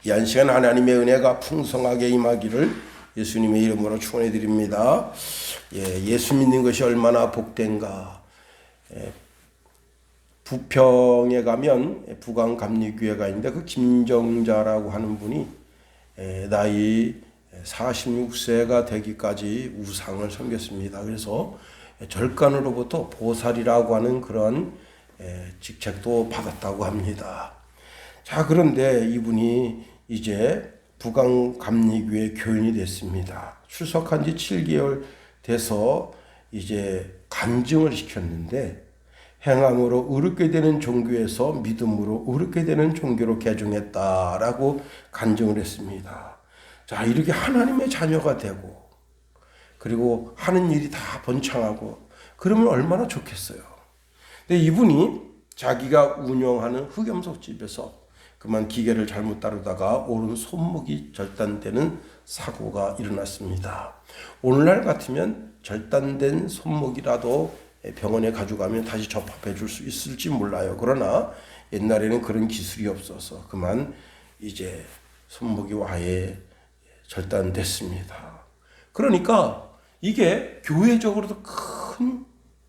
이 한 시간 하나님의 은혜가 풍성하게 임하기를 예수님의 이름으로 축원해 드립니다. 예수 믿는 것이 얼마나 복된가. 부평에 가면 부강감리교회가 있는데 그 김정자라고 하는 분이 나이 46세가 되기까지 우상을 섬겼습니다. 그래서 절간으로부터 보살이라고 하는 그런 직책도 받았다고 합니다. 자, 그런데 이분이 이제 부강감리교회 교인이 됐습니다. 출석한 지 7개월 돼서 이제 간증을 시켰는데 행함으로 의롭게 되는 종교에서 믿음으로 의롭게 되는 종교로 개종했다라고 간증을 했습니다. 자, 이렇게 하나님의 자녀가 되고 그리고 하는 일이 다 번창하고 그러면 얼마나 좋겠어요. 근데 이분이 자기가 운영하는 흑염소집에서 그만 기계를 잘못 다루다가 오른 손목이 절단되는 사고가 일어났습니다. 오늘날 같으면 절단된 손목이라도 병원에 가져가면 다시 접합해 줄 수 있을지 몰라요. 그러나 옛날에는 그런 기술이 없어서 그만 이제 손목이 아예 절단됐습니다. 그러니까 이게 교회적으로도 큰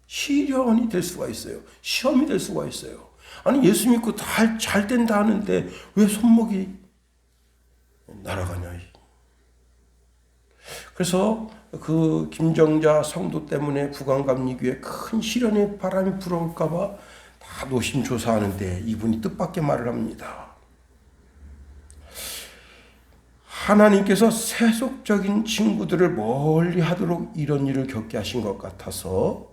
시련이 될 수가 있어요. 시험이 될 수가 있어요. 아니, 예수 믿고 잘 된다 하는데 왜 손목이 날아가냐. 그래서 그 김정자 성도 때문에 부강감리교회 큰 시련의 바람이 불어올까 봐 다 노심초사하는데 이분이 뜻밖의 말을 합니다. 하나님께서 세속적인 친구들을 멀리 하도록 이런 일을 겪게 하신 것 같아서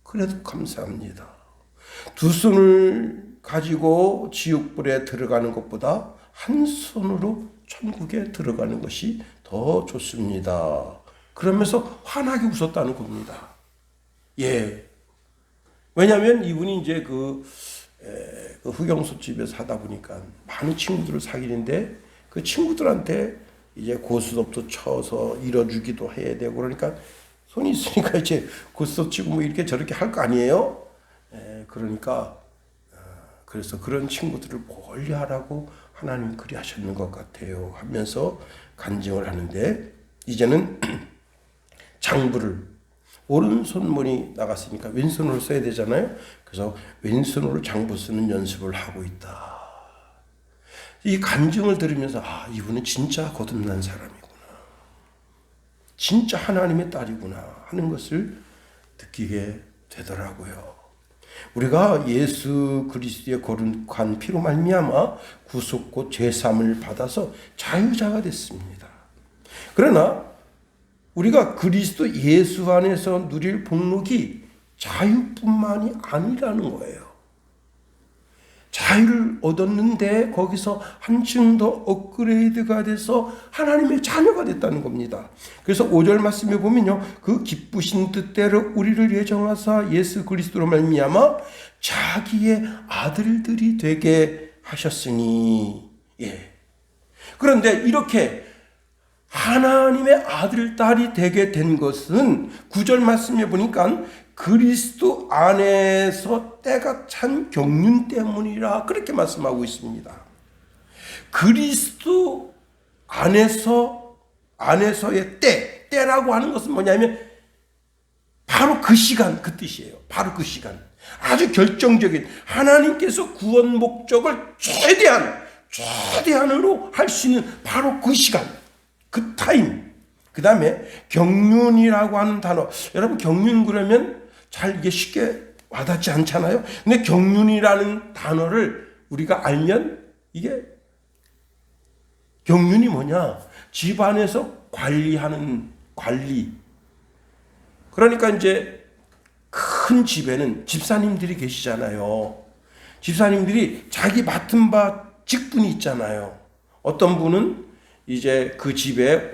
그래도 감사합니다. 두 손을 가지고 지옥불에 들어가는 것보다 한 손으로 천국에 들어가는 것이 더 좋습니다. 그러면서 환하게 웃었다는 겁니다. 왜냐하면 이분이 이제 그 흑염소집에서 하다 보니까 많은 친구들을 사귀는데 그 친구들한테 이제 고스톱도 쳐서 잃어주기도 해야 되고 그러니까 손이 있으니까 이제 고스톱 치고 뭐 이렇게 저렇게 할 거 아니에요? 그러니까 그래서 그런 친구들을 멀리 하라고 하나님이 그리 하셨는 것 같아요 하면서 간증을 하는데 이제는 장부를 오른손문이 나갔으니까 왼손으로 써야 되잖아요. 그래서 왼손으로 장부 쓰는 연습을 하고 있다. 이 간증을 들으면서 이분은 진짜 거듭난 사람이구나. 진짜 하나님의 딸이구나 하는 것을 느끼게 되더라고요. 우리가 예수 그리스도의 거룩한 피로 말미암아 구속고 죄사함을 받아서 자유자가 됐습니다. 그러나 우리가 그리스도 예수 안에서 누릴 복록이 자유뿐만이 아니라는 거예요. 자유를 얻었는데 거기서 한층 더 업그레이드가 돼서 하나님의 자녀가 됐다는 겁니다. 그래서 5절 말씀에 보면요, 그 기쁘신 뜻대로 우리를 예정하사 예수 그리스도로 말미암아 자기의 아들들이 되게 하셨으니. 그런데 이렇게 하나님의 아들, 딸이 되게 된 것은 9절 말씀에 보니까 그리스도 안에서 때가 찬 경륜 때문이라 그렇게 말씀하고 있습니다. 그리스도 안에서의 때라고 하는 것은 뭐냐면 바로 그 시간, 그 뜻이에요. 바로 그 시간. 아주 결정적인 하나님께서 구원 목적을 최대한으로 할 수 있는 바로 그 시간. 그 타임. 그 다음에 경륜이라고 하는 단어. 여러분 경륜 그러면 잘 이게 쉽게 와닿지 않잖아요. 근데 경륜이라는 단어를 우리가 알면 이게 경륜이 뭐냐? 집안에서 관리하는 관리. 그러니까 이제 큰 집에는 집사님들이 계시잖아요. 집사님들이 자기 맡은 바 직분이 있잖아요. 어떤 분은 이제 그 집에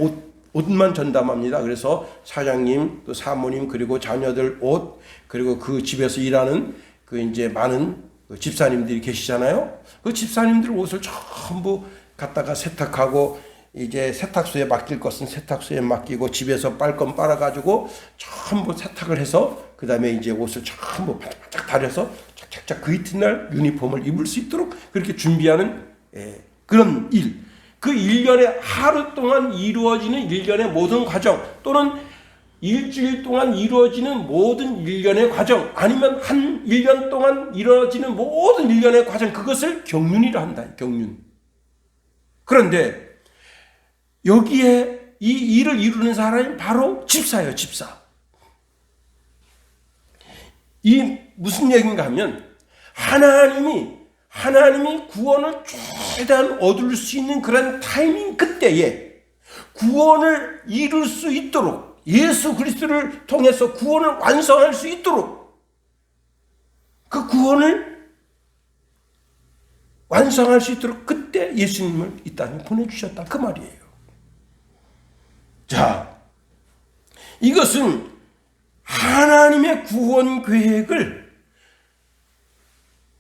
옷만 전담합니다. 그래서 사장님, 또 사모님, 그리고 자녀들 옷, 그리고 그 집에서 일하는 그 이제 많은 집사님들이 계시잖아요. 그 집사님들 옷을 전부 갖다가 세탁하고 이제 세탁소에 맡길 것은 세탁소에 맡기고 집에서 빨 건 빨아가지고 전부 세탁을 해서 그 다음에 이제 옷을 전부 반짝반짝 다려서 착착착 그 이튿날 유니폼을 입을 수 있도록 그렇게 준비하는 그런 일. 그 일년에 하루 동안 이루어지는 일련의 모든 과정, 또는 일주일 동안 이루어지는 모든 일련의 과정, 아니면 한 1년 동안 이루어지는 모든 일련의 과정, 그것을 경륜이라 한다. 경륜. 그런데 여기에 이 일을 이루는 사람이 바로 집사예요. 집사. 이 무슨 얘기인가 하면 하나님이 구원을 최대한 얻을 수 있는 그런 타이밍, 그때에 구원을 이룰 수 있도록, 예수 그리스도를 통해서 구원을 완성할 수 있도록, 그 구원을 완성할 수 있도록 그때 예수님을 이 땅에 보내주셨다, 그 말이에요. 자, 이것은 하나님의 구원 계획을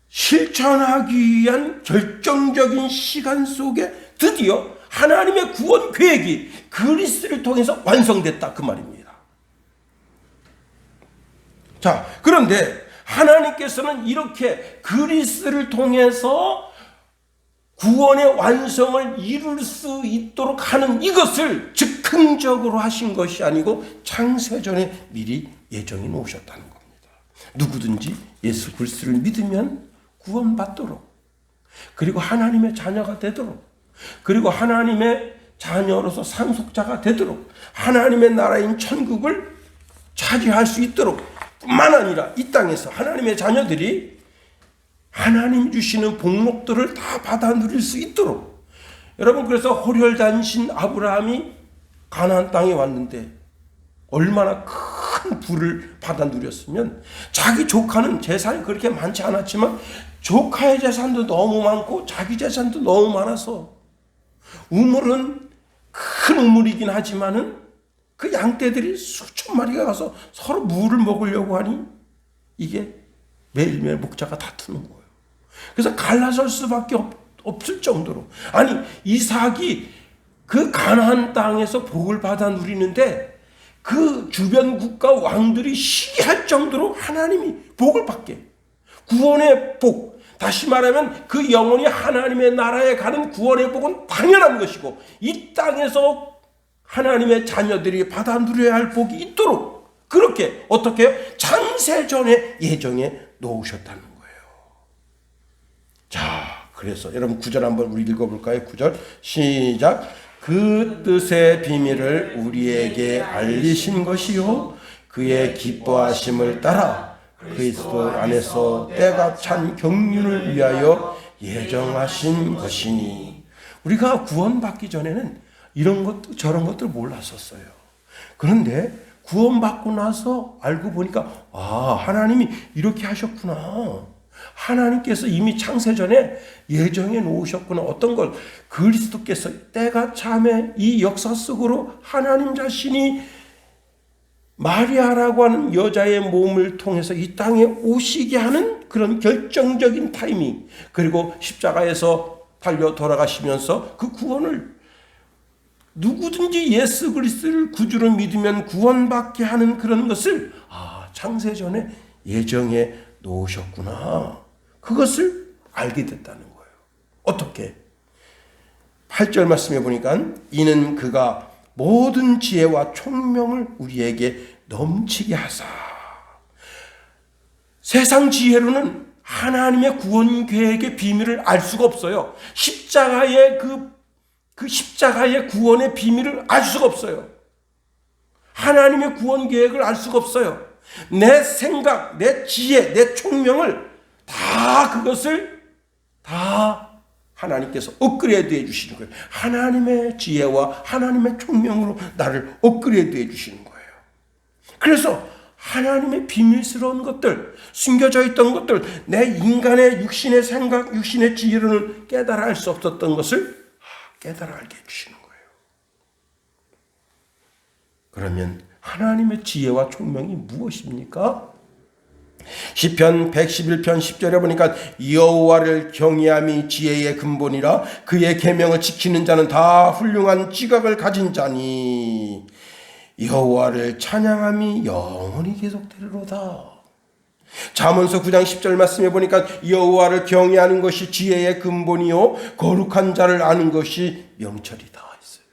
실천하기 위한 결정적인 시간 속에 드디어 하나님의 구원 계획이 그리스도를 통해서 완성됐다, 그 말입니다. 자, 그런데 하나님께서는 이렇게 그리스도를 통해서 구원의 완성을 이룰 수 있도록 하는 이것을 즉흥적으로 하신 것이 아니고 창세전에 미리 예정해 놓으셨다는 겁니다. 누구든지 예수 그리스도를 믿으면 구원받도록, 그리고 하나님의 자녀가 되도록, 그리고 하나님의 자녀로서 상속자가 되도록, 하나님의 나라인 천국을 차지할 수 있도록, 뿐만 아니라 이 땅에서 하나님의 자녀들이 하나님 주시는 복록들을 다 받아 누릴 수 있도록. 여러분, 그래서 호련단신 아브라함이 가나안 땅에 왔는데 얼마나 큰 부를 받아 누렸으면, 자기 조카는 재산이 그렇게 많지 않았지만 조카의 재산도 너무 많고 자기 재산도 너무 많아서 우물은 큰 우물이긴 하지만은 그 양떼들이 수천 마리가 가서 서로 물을 먹으려고 하니 이게 매일매일 목자가 다투는 거예요. 그래서 갈라설 수밖에 없을 정도로, 아니 이삭이 그 가나안 땅에서 복을 받아 누리는데 그 주변 국가 왕들이 시기할 정도로 하나님이 복을 받게, 구원의 복, 다시 말하면 그 영혼이 하나님의 나라에 가는 구원의 복은 당연한 것이고, 이 땅에서 하나님의 자녀들이 받아 누려야 할 복이 있도록 그렇게 어떻게 해요? 창세전에 예정해 놓으셨다는 거예요. 자, 그래서 여러분 9절 한번 우리 읽어볼까요? 9절 시작. 그 뜻의 비밀을 우리에게 알리신 것이요 그의 기뻐하심을 따라 그리스도 안에서 때가 찬 경륜을 위하여 예정하신 것이니. 우리가 구원받기 전에는 이런 것도 저런 것들 몰랐었어요. 그런데 구원받고 나서 알고 보니까 하나님이 이렇게 하셨구나. 하나님께서 이미 창세전에 예정해 놓으셨구나. 어떤 걸? 그리스도께서 때가 참에 이 역사 속으로 하나님 자신이 마리아라고 하는 여자의 몸을 통해서 이 땅에 오시게 하는 그런 결정적인 타이밍, 그리고 십자가에서 달려 돌아가시면서 그 구원을, 누구든지 예수 그리스도를 구주로 믿으면 구원받게 하는 그런 것을 창세전에 예정해 놓으셨구나. 그것을 알게 됐다는 거예요. 어떻게? 8절 말씀해 보니까 이는 그가 모든 지혜와 총명을 우리에게 넘치게 하사. 세상 지혜로는 하나님의 구원 계획의 비밀을 알 수가 없어요. 십자가의 그 십자가의 구원의 비밀을 알 수가 없어요. 하나님의 구원 계획을 알 수가 없어요. 내 생각, 내 지혜, 내 총명을 그것을 다 하나님께서 업그레이드 해주시는 거예요. 하나님의 지혜와 하나님의 총명으로 나를 업그레이드 해주시는 거예요. 그래서 하나님의 비밀스러운 것들, 숨겨져 있던 것들, 내 인간의 육신의 생각, 육신의 지혜로는 깨달아 알 수 없었던 것을 깨달아 알게 해주시는 거예요. 그러면 하나님의 지혜와 총명이 무엇입니까? 시편 111편 10절에 보니까 여호와를 경외함이 지혜의 근본이라 그의 계명을 지키는 자는 다 훌륭한 지각을 가진 자니 여호와를 찬양함이 영원히 계속되리로다. 잠언서 9장 10절 말씀해 보니까 여호와를 경외하는 것이 지혜의 근본이요 거룩한 자를 아는 것이 명철이다 했어요.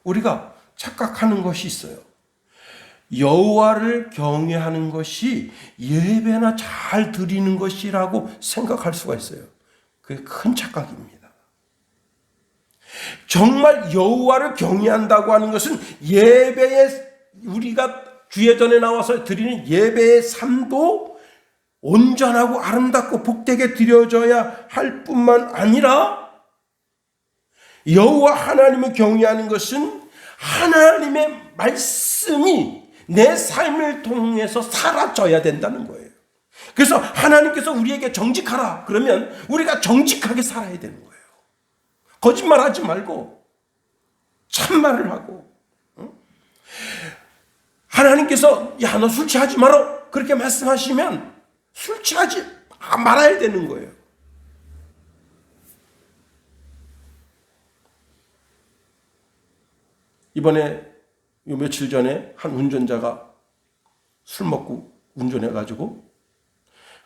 우리가 착각하는 것이 있어요. 여호와를 경외하는 것이 예배나 잘 드리는 것이라고 생각할 수가 있어요. 그게 큰 착각입니다. 정말 여호와를 경외한다고 하는 것은 예배에 우리가 주의 전에 나와서 드리는 예배의 삶도 온전하고 아름답고 복되게 드려져야 할 뿐만 아니라 여호와 하나님을 경외하는 것은 하나님의 말씀이 내 삶을 통해서 사라져야 된다는 거예요. 그래서 하나님께서 우리에게 정직하라 그러면 우리가 정직하게 살아야 되는 거예요. 거짓말하지 말고 참말을 하고. 하나님께서 야 너 술 취하지 마라 그렇게 말씀하시면 술 취하지 말아야 되는 거예요. 이번에 요 며칠 전에 한 운전자가 술 먹고 운전해가지고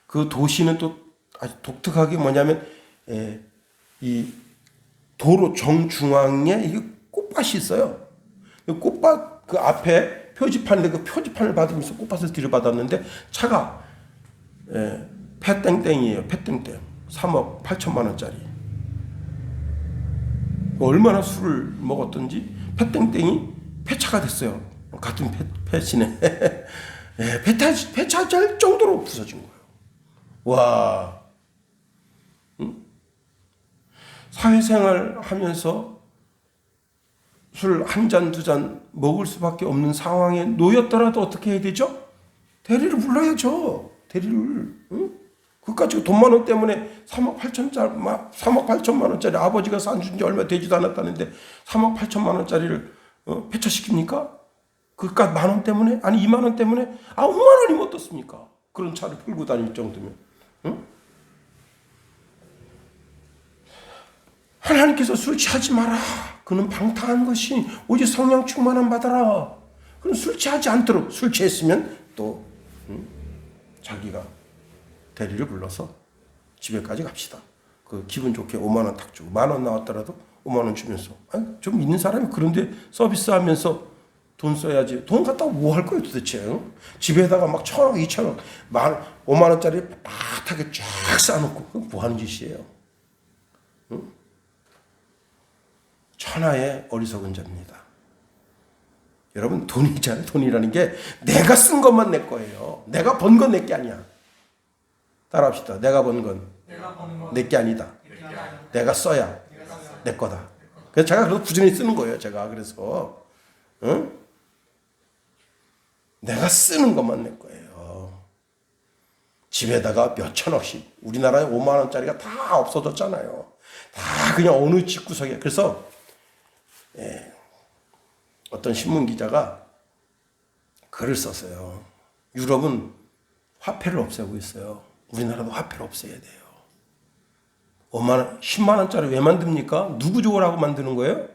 그 도시는 또 아주 독특하게 뭐냐면 이 도로 정중앙에 이게 꽃밭이 있어요. 꽃밭 그 앞에 표지판인데 그 표지판을 받으면서 꽃밭을 들이받았는데 차가 패땡땡이에요. 패땡땡 3억 8천만 원짜리. 얼마나 술을 먹었던지 패땡땡이 폐차가 됐어요. 같은 폐시네. 폐차할 정도로 부서진 거예요. 와. 사회생활 하면서 술 한 잔, 두 잔 먹을 수밖에 없는 상황에 놓였더라도 어떻게 해야 되죠? 대리를 불러야죠. 대리를. 그까지 돈 만 원 때문에 3억 8천만 원짜리 아버지가 산 지 얼마 되지도 않았다는데 3억 8천만 원짜리를 폐차시킵니까? 그깟 만 원 때문에? 아니 2만 원 때문에? 5만 원이 못 떴습니까? 그런 차를 끌고 다닐 정도면. 하나님께서 술 취하지 마라. 그는 방탕한 것이 오직 성령 충만함 받아라. 그럼 술 취하지 않도록 술 취했으면 또 자기가 대리를 불러서 집에까지 갑시다. 그 기분 좋게 5만 원 탁 주고 만 원 나왔더라도 5만 원 주면서 좀 있는 사람이 그런데 서비스하면서 돈 써야지. 돈 갖다가 뭐 할 거예요 도대체? 집에다가 막 1,000원, 2,000원, 5만 원짜리 빳하게 쫙 쌓아놓고 뭐 하는 짓이에요? 천하의 어리석은 자입니다. 여러분 돈이잖아요. 돈이라는 게 내가 쓴 것만 내 거예요. 내가 번 건 내 게 아니야. 따라합시다. 내가 번 건 내 게 아니다. 내가 써야 내 거다. 그래서 제가 그래서 부지런히 쓰는 거예요. 제가 그래서 내가 쓰는 것만 내 거예요. 집에다가 몇 천억씩 우리나라에 5만 원짜리가 다 없어졌잖아요. 다 그냥 어느 집구석에. 그래서 어떤 신문 기자가 글을 썼어요. 유럽은 화폐를 없애고 있어요. 우리나라도 화폐를 없애야 돼요. 5만 원, 10만 원짜리 왜 만듭니까? 누구 좋으라고 만드는 거예요?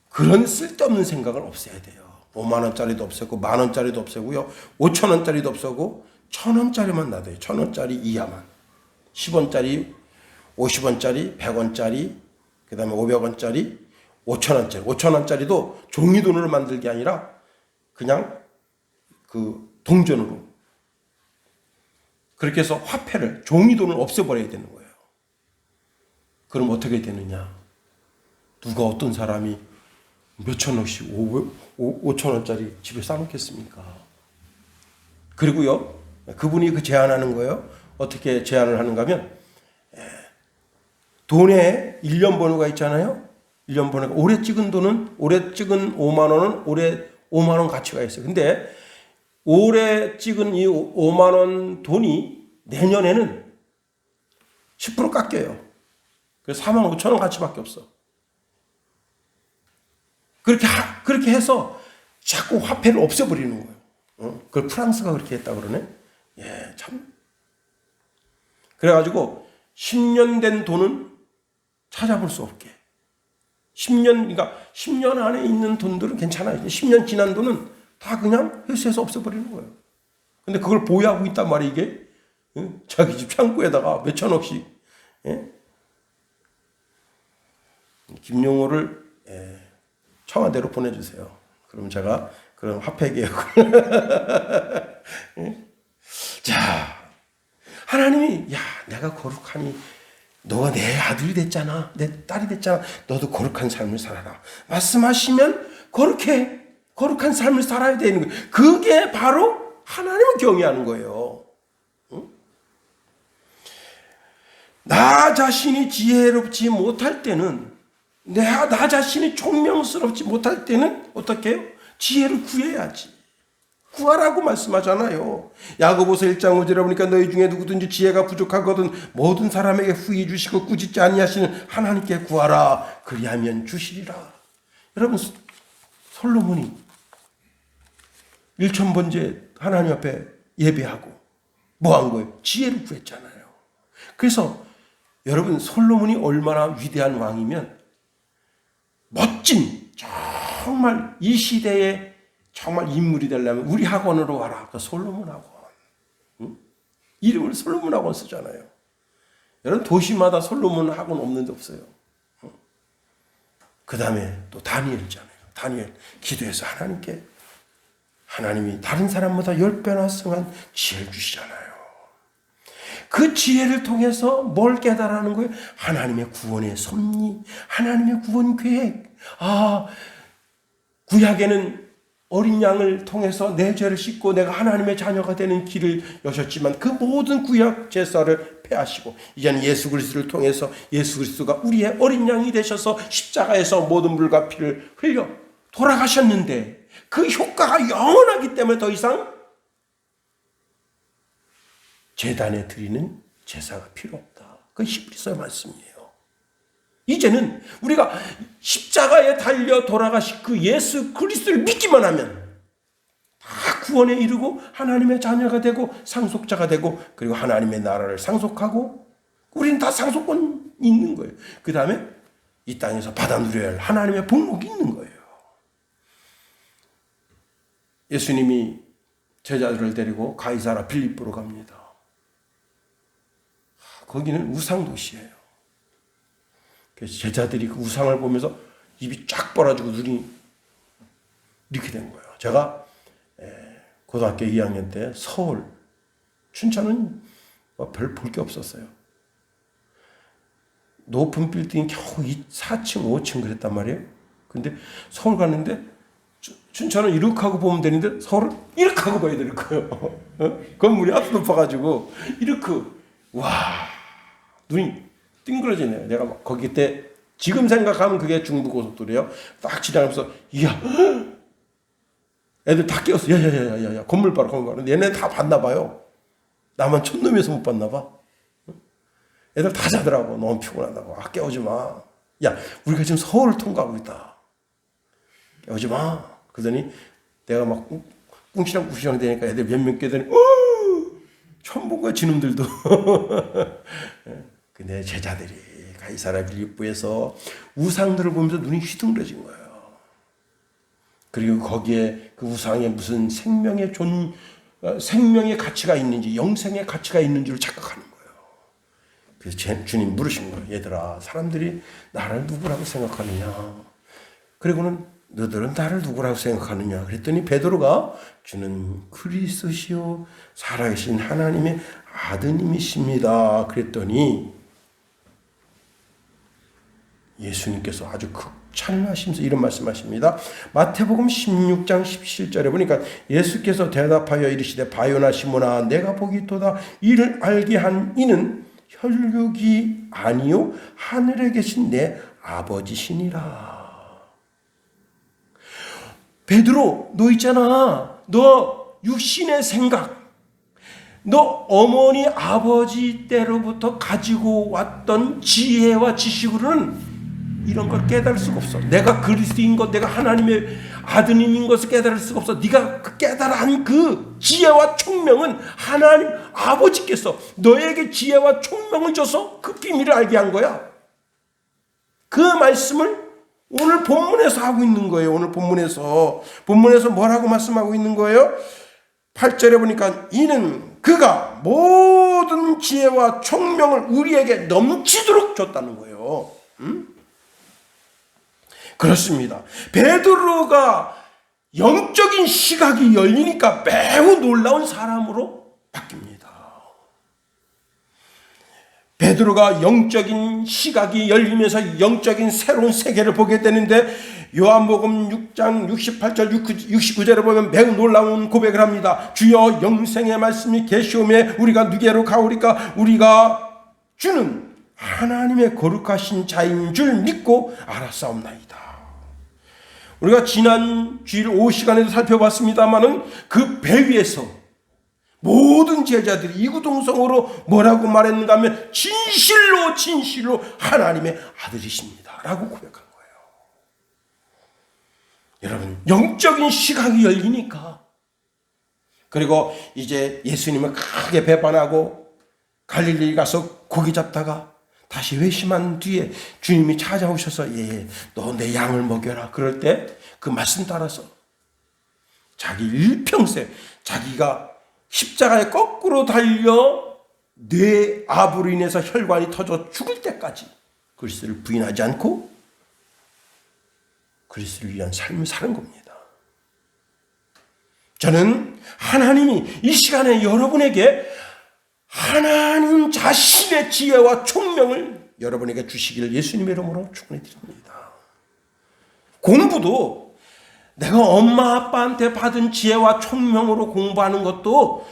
그런 쓸데없는 생각을 없애야 돼요. 5만 원짜리도 없애고 만 원짜리도 없애고요. 5천 원짜리도 없애고 1,000원짜리만 놔둬요. 1,000원짜리 이하만. 10원짜리, 50원짜리, 100원짜리, 그 다음에 500원짜리, 5,000원짜리. 5,000원짜리도 종이돈으로 만들 게 아니라 그냥 그 동전으로. 그렇게 해서 화폐를, 종이돈을 없애버려야 되는 거예요. 그럼 어떻게 되느냐? 누가 어떤 사람이 몇천원씩 5,000원짜리 집에 쌓아놓겠습니까? 그리고요, 그분이 그 제안하는 거예요. 어떻게 제안을 하는가 하면, 돈에 1년 번호가 있잖아요. 1년 번호가, 올해 찍은 돈은, 올해 찍은 5만 원은 올해 5만 원 가치가 있어요. 근데 올해 찍은 이 5만 원 돈이 내년에는 10% 깎여요. 그래서 4만 5천 원 가치밖에 없어. 그렇게 해서 자꾸 화폐를 없애버리는 거예요. 그걸 프랑스가 그렇게 했다 그러네. 예, 참. 그래가지고 10년 된 돈은 찾아볼 수 없게. 10년, 그러니까 10년 안에 있는 돈들은 괜찮아요. 10년 지난 돈은 다 그냥 회수해서 없애버리는 거예요. 근데 그걸 보유하고 있단 말이에요, 이게. 자기 집 창고에다가 몇 천억씩. 예? 김용호를 청와대로 보내주세요. 그럼 제가 그럼 화폐 개혁을. 자, 하나님이 야, 내가 거룩하니 너가 내 아들이 됐잖아, 내 딸이 됐잖아, 너도 거룩한 삶을 살아라 말씀하시면 거룩한 삶을 살아야 되는 거예요. 그게 바로 하나님을 경외하는 거예요. 나 자신이 지혜롭지 못할 때는, 나 자신이 총명스럽지 못할 때는 어떻게 해요? 지혜를 구해야지. 구하라고 말씀하잖아요. 야고보서 1장 5절에 보니까 너희 중에 누구든지 지혜가 부족하거든 모든 사람에게 후히 주시고 꾸짖지 아니하시는 하나님께 구하라. 그리하면 주시리라. 여러분, 솔로몬이 1000번째 하나님 앞에 예배하고 뭐 한 거예요? 지혜를 구했잖아요. 그래서 여러분, 솔로몬이 얼마나 위대한 왕이면 멋진, 정말 이 시대에 정말 인물이 되려면 우리 학원으로 와라. 그 솔로몬 학원. 응? 이름을 솔로몬 학원 쓰잖아요. 여러분, 도시마다 솔로몬 학원 없는 데 없어요. 응? 그 다음에 또 다니엘이잖아요. 다니엘 기도해서 하나님께, 하나님이 다른 사람보다 10배나 승한 지혜를 주시잖아요. 그 지혜를 통해서 뭘 깨달아는 거예요? 하나님의 구원의 섭리, 하나님의 구원 계획. 구약에는 어린 양을 통해서 내 죄를 씻고 내가 하나님의 자녀가 되는 길을 여셨지만 그 모든 구약 제사를 폐하시고 이제는 예수 그리스도를 통해서 예수 그리스도가 우리의 어린 양이 되셔서 십자가에서 모든 물과 피를 흘려 돌아가셨는데 그 효과가 영원하기 때문에 더 이상 제단에 드리는 제사가 필요 없다. 그 히브리서 말씀이에요. 이제는 우리가 십자가에 달려 돌아가신 그 예수 그리스도를 믿기만 하면 다 구원에 이르고 하나님의 자녀가 되고 상속자가 되고 그리고 하나님의 나라를 상속하고 우리는 다 상속권 있는 거예요. 그 다음에 이 땅에서 받아 누려야 할 하나님의 복록이 있는 거예요. 예수님이 제자들을 데리고 가이사라 빌립보로 갑니다. 거기는 우상 도시예요. 그래서 제자들이 그 우상을 보면서 입이 쫙 벌어지고 눈이 이렇게 된 거예요. 제가 고등학교 2학년 때 서울, 춘천은 별 볼 게 없었어요. 높은 빌딩이 겨우 4층, 5층 그랬단 말이에요. 근데 서울 갔는데 춘천은 이렇게 하고 보면 되는데 서울은 이렇게 하고 봐야 될 거예요. 건물이 아주 높아가지고 이렇게 와 눈이 띵그러지네요. 내가 막 거기 때 지금 생각하면 그게 중부고속도로예요. 딱 지나가면서 이야 애들 다 깨웠어. 야야야야야 건물 봐라 건물 봐라. 얘네 다 봤나 봐요. 나만 촌놈이어서 못 봤나 봐. 애들 다 자더라고. 너무 피곤하다고. 깨우지 마. 야 우리가 지금 서울을 통과하고 있다. 깨우지 마. 그러더니 내가 막 꿍시렁 되니까 애들 몇 명 깨더니 처음 본 거야 지놈들도. 근데 제자들이 가이사라 빌립보에서 우상들을 보면서 눈이 휘둥그레진 거예요. 그리고 거기에 그 우상에 무슨 생명의 가치가 있는지 영생의 가치가 있는지를 착각하는 거예요. 그래서 주님 물으신 거예요. 얘들아 사람들이 나를 누구라고 생각하느냐. 그리고는 너들은 나를 누구라고 생각하느냐. 그랬더니 베드로가 주는 그리스도시요 살아계신 하나님의 아드님이십니다. 그랬더니 예수님께서 아주 극찬하시면서 이런 말씀하십니다. 마태복음 16장 17절에 보니까 예수께서 대답하여 이르시되 바요나 시몬아 내가 복이 있도다. 이를 알게 한 이는 혈육이 아니요 하늘에 계신 내 아버지시니라. 베드로 너 있잖아. 너 육신의 생각, 너 어머니 아버지 때로부터 가지고 왔던 지혜와 지식으로는 이런 걸 깨달을 수가 없어. 내가 그리스도인 것, 내가 하나님의 아드님인 것을 깨달을 수가 없어. 네가 깨달은 그 지혜와 총명은 하나님 아버지께서 너에게 지혜와 총명을 줘서 그 비밀을 알게 한 거야. 그 말씀을 오늘 본문에서 하고 있는 거예요. 오늘 본문에서 뭐라고 말씀하고 있는 거예요? 8절에 보니까 이는 그가 모든 지혜와 총명을 우리에게 넘치도록 줬다는 거예요. 그렇습니다. 베드로가 영적인 시각이 열리니까 매우 놀라운 사람으로 바뀝니다. 베드로가 영적인 시각이 열리면서 영적인 새로운 세계를 보게 되는데 요한복음 6장 68절 69절에 보면 매우 놀라운 고백을 합니다. 주여 영생의 말씀이 계시오매 우리가 누구로 가오리까? 우리가 주는 하나님의 거룩하신 자인 줄 믿고 알았사옵나이다. 우리가 지난 주일 오후 시간에도 살펴봤습니다마는 그 배 위에서 모든 제자들이 이구동성으로 뭐라고 말했는가 하면 진실로 하나님의 아들이십니다 라고 고백한 거예요. 여러분, 영적인 시각이 열리니까, 그리고 이제 예수님을 크게 배반하고 갈릴리 가서 고기 잡다가 다시 회심한 뒤에 주님이 찾아오셔서 너 내 양을 먹여라. 그럴 때 그 말씀 따라서 자기 일평생 자기가 십자가에 거꾸로 달려 뇌압으로 인해서 혈관이 터져 죽을 때까지 그리스도를 부인하지 않고 그리스도를 위한 삶을 사는 겁니다. 저는 하나님이 이 시간에 여러분에게 하나님 자신의 지혜와 총명을 여러분에게 주시기를 예수님의 이름으로 축원해 드립니다. 공부도 내가 엄마 아빠한테 받은 지혜와 총명으로 공부하는 그것도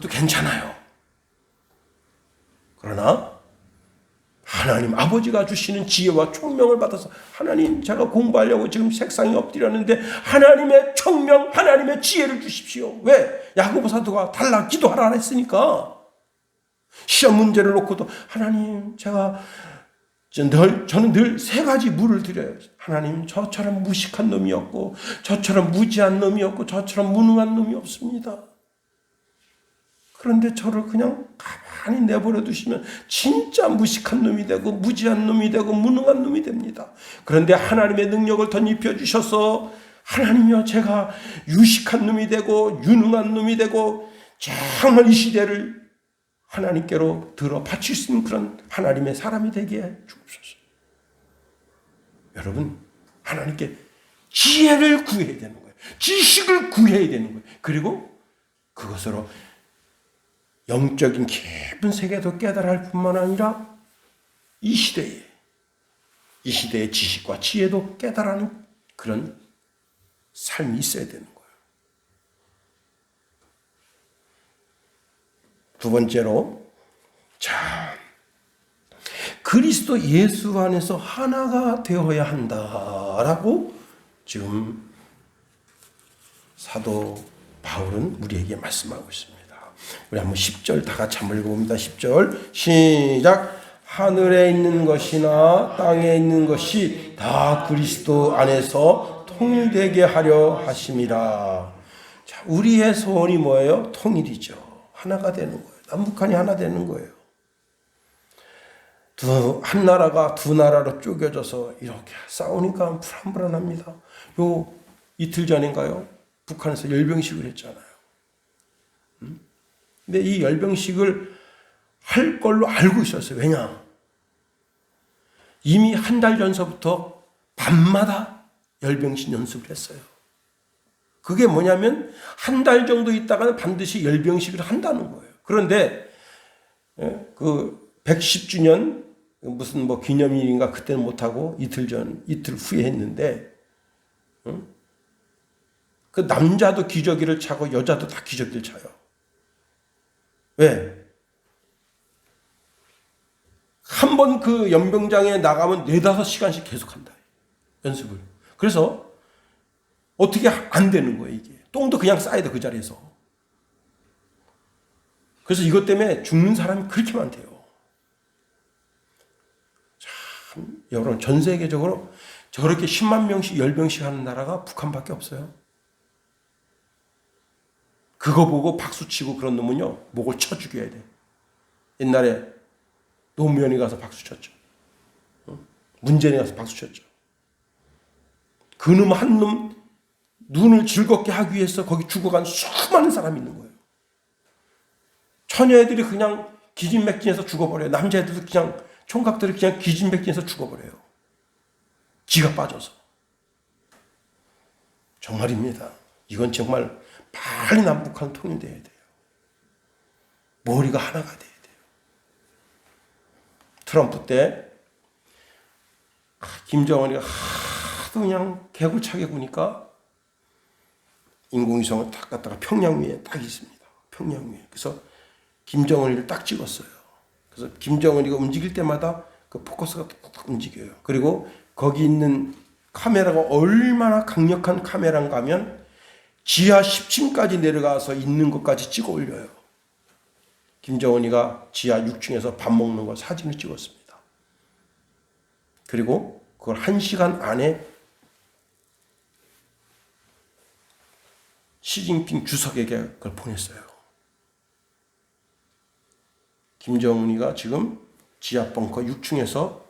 괜찮아요. 그러나 하나님 아버지가 주시는 지혜와 총명을 받아서 하나님 제가 공부하려고 지금 색상이 엎드렸는데 하나님의 총명, 하나님의 지혜를 주십시오. 왜? 야고보 사도가 달라 기도하라 했으니까. 시험 문제를 놓고도 하나님 저는 늘 세 가지 물을 드려요. 하나님 저처럼 무식한 놈이 없고 저처럼 무지한 놈이 없고 저처럼 무능한 놈이 없습니다. 그런데 저를 그냥 가만히 내버려 두시면 진짜 무식한 놈이 되고 무지한 놈이 되고 무능한 놈이 됩니다. 그런데 하나님의 능력을 덧입혀 주셔서 하나님이여 제가 유식한 놈이 되고 유능한 놈이 되고 정말 이 시대를 하나님께로 들어 바칠 수 있는 그런 하나님의 사람이 되게 주옵소서. 여러분, 하나님께 지혜를 구해야 되는 거예요. 지식을 구해야 되는 거예요. 그리고 그것으로 영적인 깊은 세계도 깨달아 할 뿐만 아니라 이 시대의 지식과 지혜도 깨달아는 그런 삶이 있어야 되는 거예요. 두 번째로, 그리스도 예수 안에서 하나가 되어야 한다라고 지금 사도 바울은 우리에게 말씀하고 있습니다. 우리 한번 10절 다 같이 한번 읽어봅니다. 10절 시작. 하늘에 있는 것이나 땅에 있는 것이 다 그리스도 안에서 통일되게 하려 하심이라. 자, 우리의 소원이 뭐예요? 통일이죠. 하나가 되는 거예요. 남북한이 하나 되는 거예요. 한 나라가 두 나라로 쪼개져서 이렇게 싸우니까 불안불안합니다. 요 이틀 전인가요? 북한에서 열병식을 했잖아요. 근데 이 열병식을 할 걸로 알고 있었어요. 왜냐? 이미 한 달 전서부터 밤마다 열병식 연습을 했어요. 그게 뭐냐면 한 달 정도 있다가는 반드시 열병식을 한다는 거예요. 그런데 그 110주년 무슨 기념일인가 그때는 못하고 이틀 후에 했는데 그 남자도 기저귀를 차고 여자도 다 기저귀를 차요. 왜? 한 번 그 연병장에 나가면 4-5시간씩 계속 한다. 연습을. 그래서 어떻게 안 되는 거예요, 이게. 똥도 그냥 싸야 돼, 그 자리에서. 그래서 이것 때문에 죽는 사람이 그렇게 많대요. 참, 여러분, 전 세계적으로 저렇게 10만 명씩, 10명씩 하는 나라가 북한밖에 없어요. 그거 보고 박수치고 그런 놈은요, 목을 쳐 죽여야 돼. 옛날에 노무현이 가서 박수 쳤죠. 문재인이 가서 박수 쳤죠. 그놈 한 놈 눈을 즐겁게 하기 위해서 거기 죽어간 수많은 사람이 있는 거예요. 처녀애들이 그냥 기진맥진해서 죽어버려요. 남자애들도 그냥 총각들이 그냥 기진맥진해서 죽어버려요. 기가 빠져서. 정말입니다. 이건 정말 빨리 남북한 통일돼야 돼요. 머리가 하나가 돼야 돼요. 트럼프 때 김정은이가 하도 그냥 개구차게 구니까 인공위성을 딱 갖다가 평양 위에 딱 있습니다. 평양 위에. 그래서 김정은이를 딱 찍었어요. 그래서 김정은이가 움직일 때마다 그 포커스가 딱 움직여요. 그리고 거기 있는 카메라가 얼마나 강력한 카메라인가 하면 지하 10층까지 내려가서 있는 것까지 찍어 올려요. 김정은이가 지하 6층에서 밥 먹는 걸 사진을 찍었습니다. 그리고 그걸 1시간 안에 시진핑 주석에게 그걸 보냈어요. 김정은이가 지금 지하 벙커 6층에서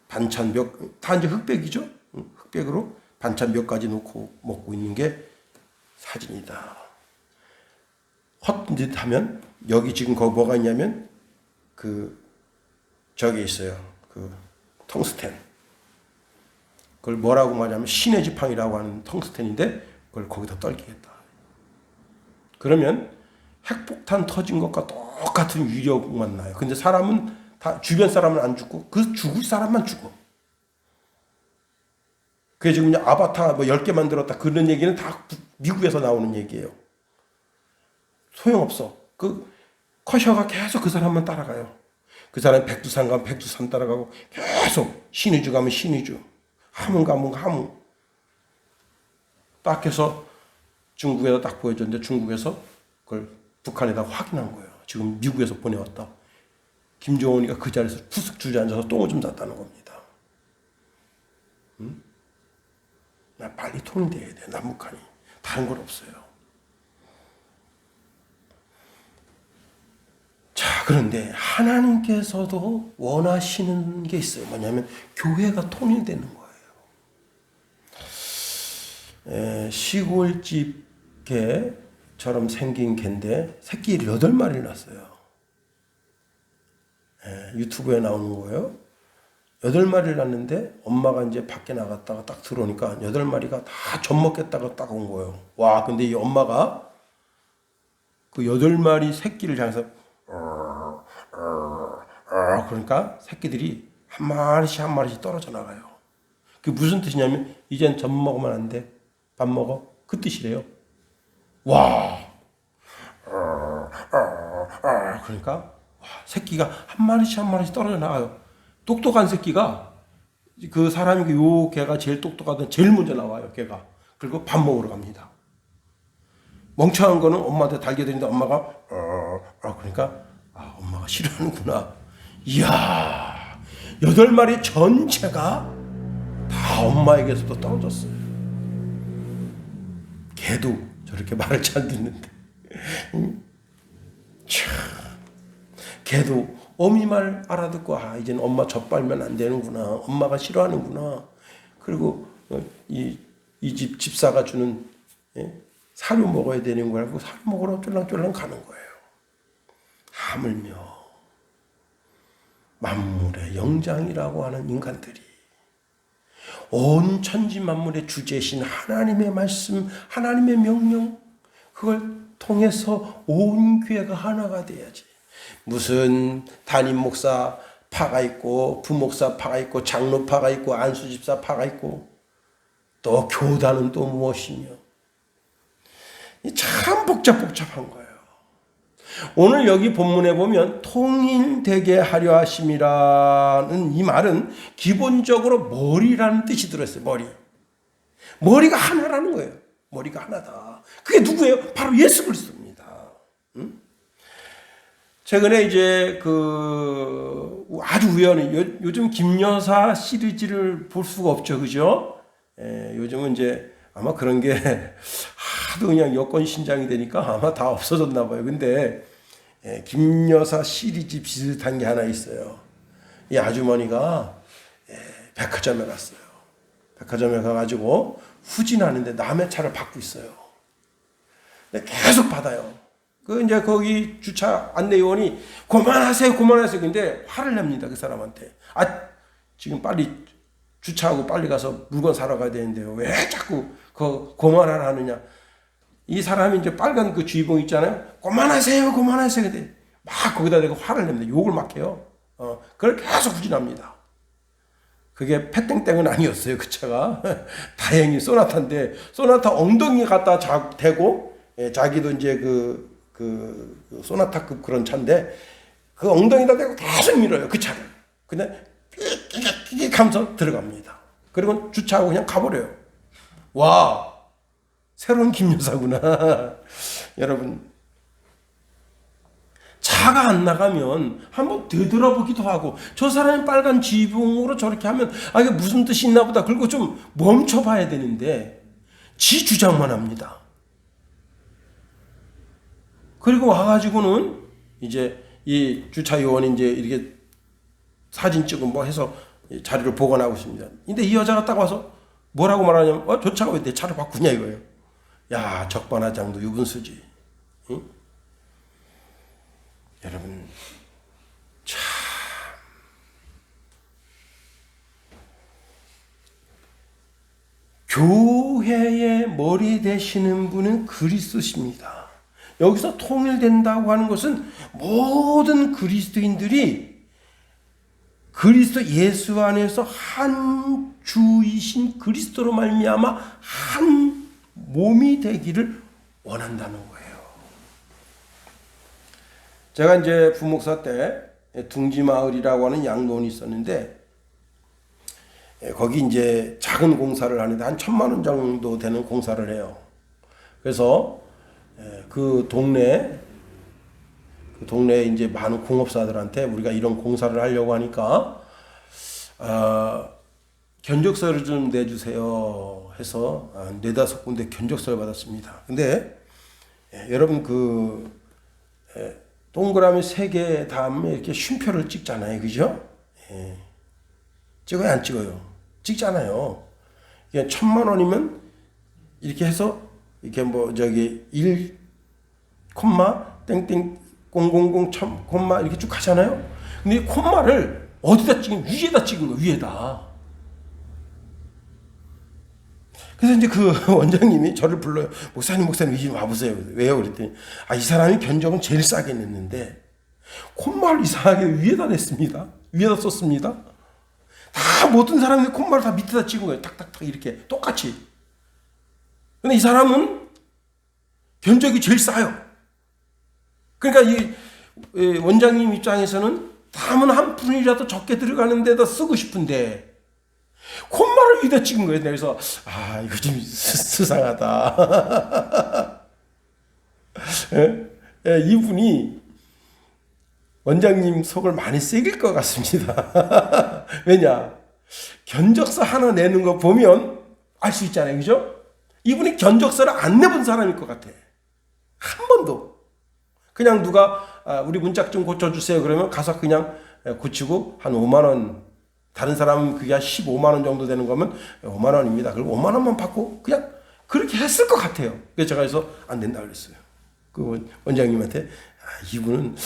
반찬 다 이제 흑백이죠? 흑백으로 반찬 몇 가지 놓고 먹고 있는 게 사진이다. 헛짓 하면 여기 지금 거기 뭐가 있냐면 저기 있어요. 텅스텐. 그걸 뭐라고 말하냐면 신의 지팡이라고 하는 텅스텐인데 그걸 거기다 떨기겠다. 그러면 핵폭탄 터진 것과 똑같은 위력만 나요. 근데 사람은 다 주변 사람은 안 죽고 그 죽을 사람만 죽어. 그게 지금 아바타 10개 만들었다 그런 얘기는 다 미국에서 나오는 얘기예요. 소용없어. 커셔가 계속 그 사람만 따라가요. 그 사람이 백두산 가면 백두산 따라가고 계속 신의주 가면 신의주, 함흥 가면 함흥. 딱 해서 중국에다 딱 보여줬는데 중국에서 그걸 북한에다 확인한 거예요. 지금 미국에서 보내왔다. 김정은이가 그 자리에서 푸석 주저앉아서 똥을 좀 쌌다는 겁니다. 나 빨리 통일돼야 돼. 남북한이. 다른 건 없어요. 자, 그런데 하나님께서도 원하시는 게 있어요. 뭐냐면 교회가 통일되는 거예요. 시골집 개처럼 생긴 개인데 새끼를 8마리를 낳았어요. 유튜브에 나오는 거예요. 8마리를 낳았는데 엄마가 이제 밖에 나갔다가 딱 들어오니까 8마리가 다 젖 먹겠다고 딱 온 거예요. 와, 근데 이 엄마가 그 8마리 새끼를 향해서 그러니까 새끼들이 한 마리씩 떨어져 나가요. 그게 무슨 뜻이냐면 이젠 젖 먹으면 안 돼. 밥 먹어. 그 뜻이래요. 와. 그러니까 새끼가 한 마리씩 떨어져 나가요. 똑똑한 새끼가 그 사람이 요 개가 제일 똑똑하던 제일 먼저 나와요. 개가. 그리고 밥 먹으러 갑니다. 멍청한 거는 엄마한테 달겨드리는데 엄마가 그러니까 엄마가 싫어하는구나. 이야, 8마리 전체가 다 엄마에게서도 떨어졌어요. 개도 저렇게 말을 잘 듣는데 걔도 어미 말 알아듣고 이제는 엄마 젖 빨면 안 되는구나. 엄마가 싫어하는구나. 그리고 이 집 집사가 주는 사료 먹어야 되는 거라고 사료 먹으러 쫄랑쫄랑 가는 거예요. 하물며 만물의 영장이라고 하는 인간들이 온 천지 만물의 주제신 하나님의 말씀, 하나님의 명령 그걸 통해서 온 교회가 하나가 돼야지. 무슨 담임 목사 파가 있고 부목사 파가 있고 장로파가 있고 안수집사 파가 있고 또 교단은 또 무엇이며 참 복잡한 거예요. 오늘 여기 본문에 보면 통일되게 하려 하심이라는 이 말은 기본적으로 머리라는 뜻이 들어있어요. 머리가 하나라는 거예요. 머리가 하나다. 그게 누구예요? 바로 예수 그리스도입니다. 최근에 이제 아주 우연히 요즘 김여사 시리즈를 볼 수가 없죠, 그죠? 요즘은 이제 아마 그런 게 하도 그냥 여권 신장이 되니까 아마 다 없어졌나 봐요. 근데 김여사 시리즈 비슷한 게 하나 있어요. 이 아주머니가 백화점에 갔어요. 백화점에 가가지고 후진하는데 남의 차를 받고 있어요. 근데 계속 받아요. 그 이제 거기 주차 안내요원이 그만하세요, 그만하세요. 근데 화를 냅니다, 그 사람한테. 지금 빨리 주차하고 빨리 가서 물건 사러 가야 되는데요. 왜 자꾸 그만하라 하느냐. 이 사람이 이제 빨간 그 주의봉 있잖아요. 그만하세요, 그만하세요. 근데 막 거기다 대고 화를 냅니다. 욕을 막 해요. 그걸 계속 후진합니다. 그게 패땡땡은 아니었어요, 그 차가. 다행히 소나타인데, 소나타 엉덩이 갖다 대고, 자기도 이제 그 소나타급 그런 차인데, 그 엉덩이다 대고 계속 밀어요, 그 차를. 근데 삐익 하면서 들어갑니다. 그리고 주차하고 그냥 가버려요. 와, 새로운 김 여사구나. 여러분, 차가 안 나가면 한번 되돌아보기도 하고, 저 사람이 빨간 지붕으로 저렇게 하면 이게 무슨 뜻이 있나 보다. 그리고 좀 멈춰봐야 되는데 지 주장만 합니다. 그리고 와가지고는 이제 이 주차 요원이 이제 이렇게 사진 찍고 뭐 해서 자리를 보관하고 있습니다. 근데 이 여자가 딱 와서 뭐라고 말하냐면, 저 차가 왜 내 차를 바꾸냐 이거예요. 야, 적반하장도 유분수지. 응? 여러분, 참 교회의 머리 되시는 분은 그리스도십니다. 여기서 통일된다고 하는 것은 모든 그리스도인들이 그리스도 예수 안에서 한 주이신 그리스도로 말미암아 한 몸이 되기를 원한다는 거예요. 제가 이제 부목사 때 둥지마을이라고 하는 양로원이 있었는데, 거기 이제 작은 공사를 하는데 한 1,000만 원 정도 되는 공사를 해요. 그래서 그 동네에 이제 많은 공업사들한테 우리가 이런 공사를 하려고 하니까 견적서를 좀 내주세요 해서 4-5군데 견적서를 받았습니다. 근데 여러분 동그라미 3개 다음에 이렇게 쉼표를 찍잖아요. 그죠? 찍어요, 안 찍어요? 찍잖아요. 이게 1,000만 원이면 이렇게 해서 이렇게 1, 땡땡 000 콤마 이렇게 쭉 하잖아요. 근데 이 콤마를 어디다 찍으면 위에다 찍은 거예요. 위에다. 그래서 이제 그 원장님이 저를 불러요. 목사님 이리 와보세요. 왜요? 그랬더니 이 사람이 견적은 제일 싸게 냈는데 콤마를 이상하게 위에다 냈습니다. 위에다 썼습니다. 다 모든 사람들이 콤마를 다 밑에다 찍은 거예요. 탁탁탁 이렇게 똑같이. 근데 이 사람은 견적이 제일 싸요. 그러니까 이 원장님 입장에서는 담은 한 푼이라도 적게 들어가는 데다 쓰고 싶은데 콤마를 위에다 찍은 거예요. 그래서 이거 좀 수상하다. 이분이 원장님 속을 많이 새길 것 같습니다. 왜냐? 견적서 하나 내는 거 보면 알 수 있잖아요. 그죠? 이분이 견적서를 안 내본 사람일 것 같아. 한 번도. 그냥 누가 우리 문짝 좀 고쳐주세요 그러면 가서 그냥 고치고 한 5만 원, 다른 사람은 그게 한 15만 원 정도 되는 거면 5만 원입니다. 그리고 5만 원만 받고 그냥 그렇게 했을 것 같아요. 그래서 제가 해서 안 된다 그랬어요. 그 원장님한테 이분은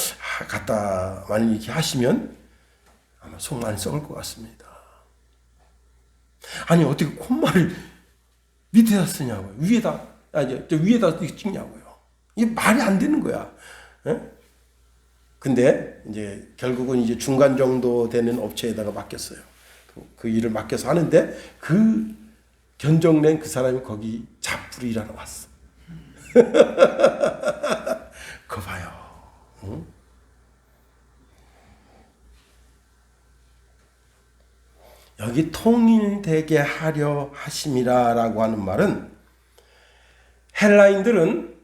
갖다 만약 이렇게 하시면 아마 속 많이 썩을 것 같습니다. 아니 어떻게 콤마를 밑에다 쓰냐고요. 위에다 위에다 찍냐고요. 이게 말이 안 되는 거야. 근데 이제 결국은 이제 중간 정도 되는 업체에다가 맡겼어요. 그 일을 맡겨서 하는데 그 견적 낸 그 사람이 거기 잡부리 일하러 왔어. 그거 봐요. 응? 여기 통일되게 하려 하심이라라고 하는 말은 헬라인들은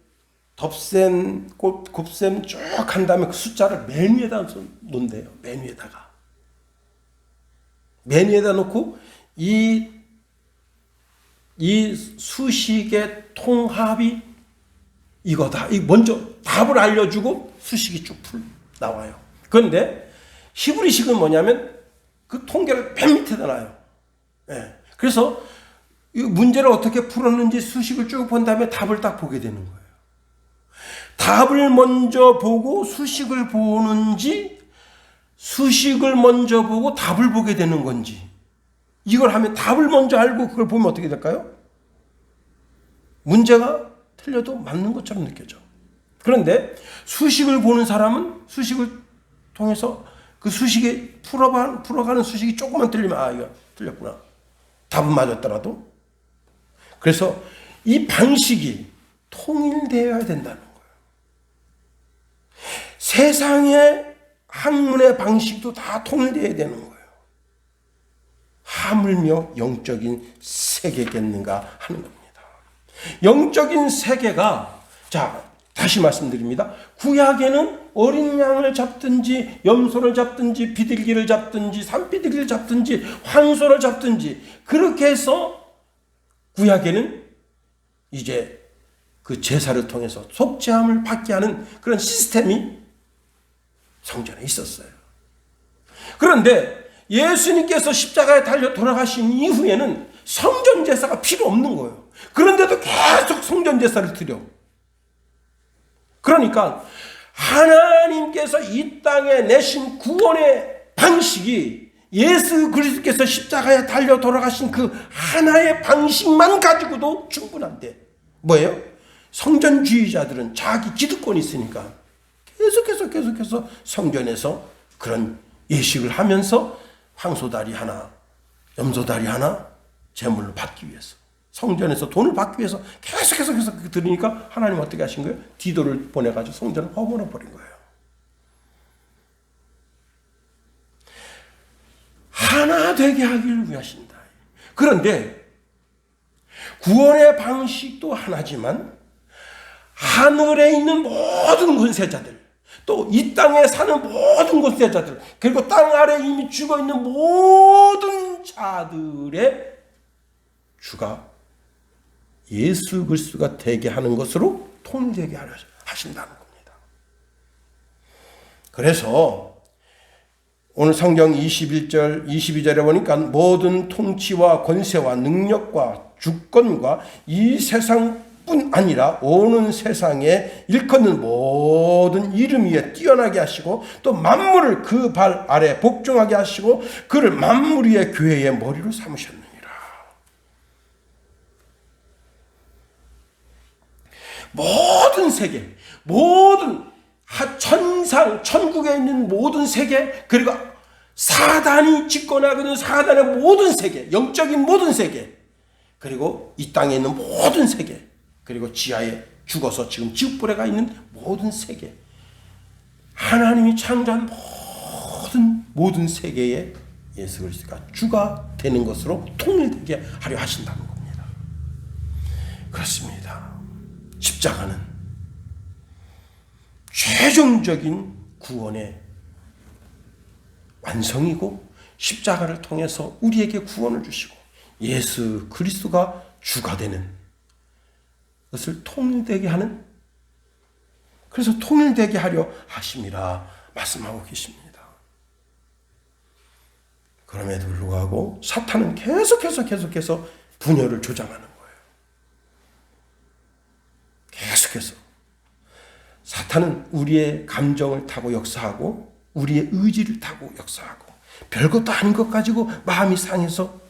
곱셈 쭉 한 다음에 그 숫자를 맨 위에다 놓는데요. 맨 위에다가. 맨 위에다 놓고 이 수식의 통합이 이거다. 먼저 답을 알려주고 수식이 쭉 나와요. 그런데 히브리식은 뭐냐면 그 통계를 맨 밑에다 놔요. 그래서 이 문제를 어떻게 풀었는지 수식을 쭉 본 다음에 답을 딱 보게 되는 거예요. 답을 먼저 보고 수식을 보는지, 수식을 먼저 보고 답을 보게 되는 건지, 이걸 하면 답을 먼저 알고 그걸 보면 어떻게 될까요? 문제가 틀려도 맞는 것처럼 느껴져. 그런데 수식을 보는 사람은 수식을 통해서 그 수식에 풀어가는 수식이 조금만 틀리면 아, 이거 틀렸구나. 답은 맞았더라도. 그래서 이 방식이 통일되어야 된다는 거예요. 세상의 학문의 방식도 다 통일되어야 되는 거예요. 하물며 영적인 세계겠는가 하는 겁니다. 영적인 세계가, 자, 다시 말씀드립니다. 구약에는 어린 양을 잡든지 염소를 잡든지 비둘기를 잡든지 산비둘기를 잡든지 황소를 잡든지 그렇게 해서 구약에는 이제 그 제사를 통해서 속죄함을 받게 하는 그런 시스템이 성전에 있었어요. 그런데 예수님께서 십자가에 달려 돌아가신 이후에는 성전 제사가 필요 없는 거예요. 그런데도 계속 성전 제사를 드려. 그러니까 하나님께서 이 땅에 내신 구원의 방식이 예수 그리스도께서 십자가에 달려 돌아가신 그 하나의 방식만 가지고도 충분한데, 뭐예요? 성전주의자들은 자기 기득권이 있으니까 계속해서 성전에서 그런 예식을 하면서 황소다리 하나, 염소다리 하나 제물을 받기 위해서, 성전에서 돈을 받기 위해서 계속해서 들으니까 하나님 어떻게 하신 거예요? 디도를 보내가지고 성전을 허물어 버린 거예요. 하나 되게 하기를 위하신다. 그런데 구원의 방식도 하나지만 하늘에 있는 모든 권세자들, 또 이 땅에 사는 모든 권세자들, 그리고 땅 아래 이미 죽어있는 모든 자들의 주가 예수 그리스도가 되게 하는 것으로 통일되게 하신다는 겁니다. 그래서 오늘 성경 21절, 22절에 보니까 모든 통치와 권세와 능력과 주권과 이 세상뿐 아니라 오는 세상에 일컫는 모든 이름 위에 뛰어나게 하시고 또 만물을 그 발 아래 복종하게 하시고 그를 만물 위의 교회의 머리로 삼으셨느니라. 모든 세계, 모든 천상, 천국에 있는 모든 세계, 그리고 사단이 집권하고 있는 사단의 모든 세계, 영적인 모든 세계, 그리고 이 땅에 있는 모든 세계, 그리고 지하에 죽어서 지금 지옥불에 있는 모든 세계, 하나님이 창조한 모든 세계에 예수 그리스도가 주가 되는 것으로 통일되게 하려 하신다는 겁니다. 그렇습니다. 십자가는 최종적인 구원의 완성이고 십자가를 통해서 우리에게 구원을 주시고 예수 그리스도가 주가 되는 것을 통일되게 하는, 그래서 통일되게 하려 하심이라 말씀하고 계십니다. 그럼에도 불구하고 사탄은 계속해서 분열을 조장하는 거예요. 계속해서 사탄은 우리의 감정을 타고 역사하고 우리의 의지를 타고 역사하고 별것도 아닌 것 가지고 마음이 상해서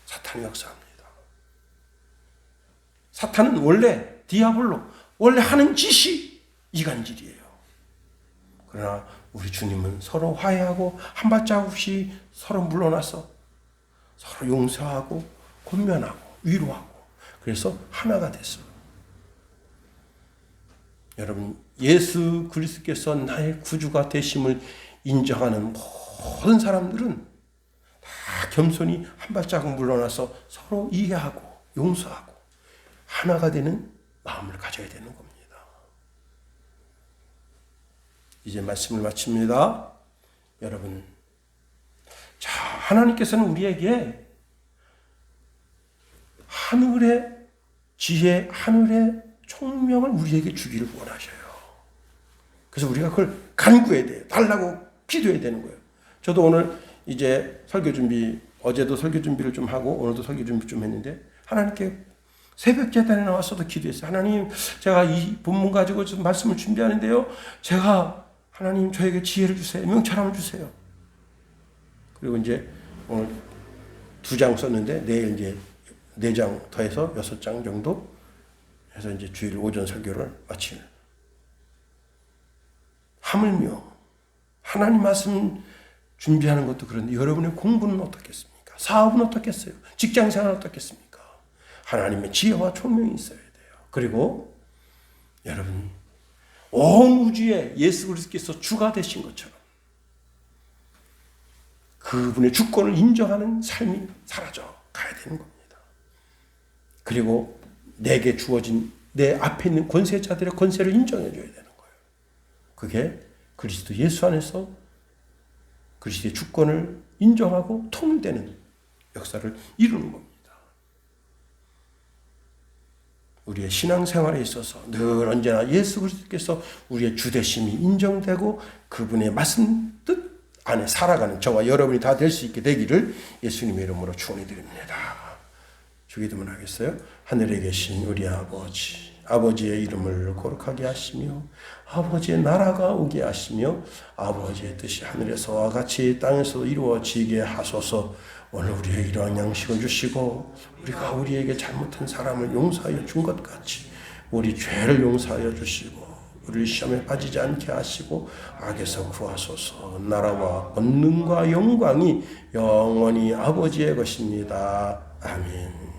사탄이 역사합니다. 사탄은 원래 디아블로 원래 하는 짓이 이간질이에요. 그러나 우리 주님은 서로 화해하고 한 발자국씩 서로 물러나서 서로 용서하고 권면하고 위로하고 그래서 하나가 됐어요. 여러분, 예수 그리스도께서 나의 구주가 되심을 인정하는 모든 사람들은 다 겸손히 한 발자국 물러나서 서로 이해하고 용서하고 하나가 되는 마음을 가져야 되는 겁니다. 이제 말씀을 마칩니다. 여러분, 자, 하나님께서는 우리에게 하늘의 지혜, 하늘의 총명을 우리에게 주기를 원하셔요. 그래서 우리가 그걸 간구해야 돼요. 달라고 기도해야 되는 거예요. 저도 오늘 이제 설교 준비, 어제도 설교 준비를 좀 하고 오늘도 설교 준비 좀 했는데 하나님께 새벽 제단에 나와서도 기도했어요. 하나님, 제가 이 본문 가지고 좀 말씀을 준비하는데요. 제가 하나님 저에게 지혜를 주세요. 명철함을 주세요. 그리고 이제 오늘 2장 썼는데 내일 이제 4장 더해서 6장 정도 해서 이제 주일 오전 설교를 마치는. 하물며 하나님 말씀 준비하는 것도 그런데 여러분의 공부는 어떻겠습니까? 사업은 어떻겠어요? 직장생활은 어떻겠습니까? 하나님의 지혜와 총명이 있어야 돼요. 그리고 여러분 온 우주에 예수 그리스도께서 주가 되신 것처럼 그분의 주권을 인정하는 삶이 사라져 가야 되는 겁니다. 그리고 내게 주어진 내 앞에 있는 권세자들의 권세를 인정해 줘야 되는 거예요. 그게 그리스도 예수 안에서 그리스도의 주권을 인정하고 통일되는 역사를 이루는 겁니다. 우리의 신앙생활에 있어서 늘 언제나 예수 그리스도께서 우리의 주되심이 인정되고 그분의 말씀 뜻 안에 살아가는 저와 여러분이 다 될 수 있게 되기를 예수님의 이름으로 축원해 드립니다. 주기도문 하겠어요? 하늘에 계신 우리 아버지, 아버지의 이름을 거룩하게 하시며 아버지의 나라가 오게 하시며 아버지의 뜻이 하늘에서와 같이 땅에서 이루어지게 하소서. 오늘 우리의 이러한 양식을 주시고 우리가 우리에게 잘못한 사람을 용서하여 준 것 같이 우리 죄를 용서하여 주시고 우리를 시험에 빠지지 않게 하시고 악에서 구하소서. 나라와 권능과 영광이 영원히 아버지의 것입니다. 아멘.